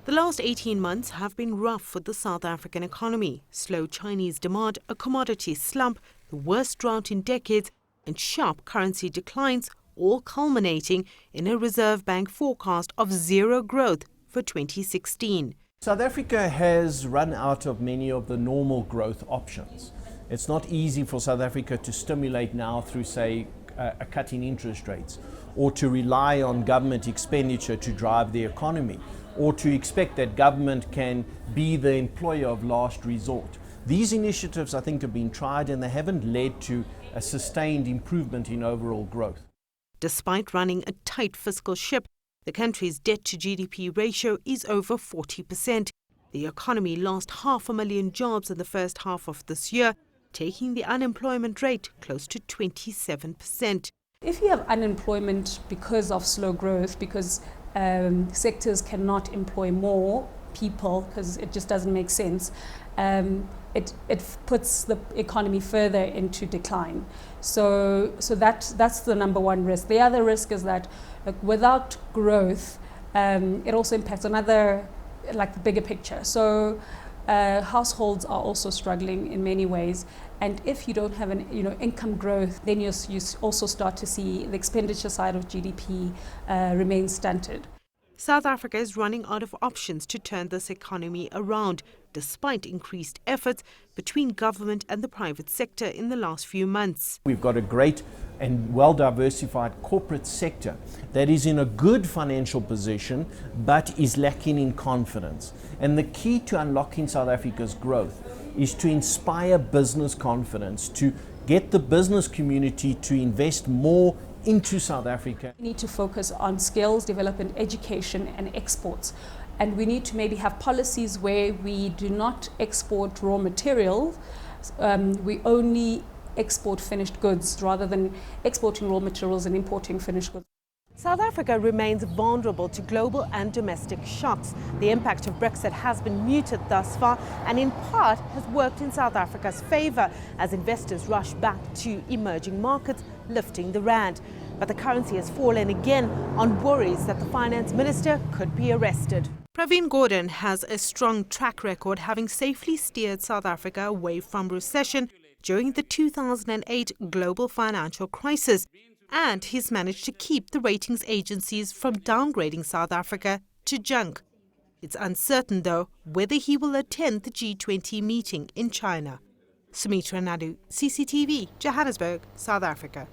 The last 18 months have been rough for the South African economy. Slow Chinese demand, a commodity slump, the worst drought in decades, and sharp currency declines, all culminating in a Reserve Bank forecast of zero growth for 2016. South Africa has run out of many of the normal growth options. It's not easy for South Africa to stimulate now through, say, a cut in interest rates, or to rely on government expenditure to drive the economy, or to expect that government can be the employer of last resort. These initiatives, I think, have been tried and they haven't led to a sustained improvement in overall growth. Despite running a tight fiscal ship, the country's debt-to-GDP ratio is over 40%. The economy lost 500,000 jobs in the first half of this year, taking the unemployment rate close to 27%. If you have unemployment because of slow growth, because sectors cannot employ more people because it just doesn't make sense, it puts the economy further into decline. So that's the number one risk. The other risk is that without growth, it also impacts another, like the bigger picture. So households are also struggling in many ways, and if you don't have an income growth, then you also start to see the expenditure side of GDP remain stunted. South Africa is running out of options to turn this economy around, despite increased efforts between government and the private sector in the last few months. We've got a great and well-diversified corporate sector that is in a good financial position but is lacking in confidence. And the key to unlocking South Africa's growth is to inspire business confidence, to get the business community to invest more into South Africa. We need to focus on skills development, education and exports. And we need to maybe have policies where we do not export raw materials, we only export finished goods rather than exporting raw materials and importing finished goods. South Africa remains vulnerable to global and domestic shocks. The impact of Brexit has been muted thus far and in part has worked in South Africa's favour as investors rush back to emerging markets, lifting the rand. But the currency has fallen again on worries that the finance minister could be arrested. Pravin Gordhan has a strong track record, having safely steered South Africa away from recession during the 2008 global financial crisis. And he's managed to keep the ratings agencies from downgrading South Africa to junk. It's uncertain, though, whether he will attend the G20 meeting in China. Sumitra Nydoo, CCTV, Johannesburg, South Africa.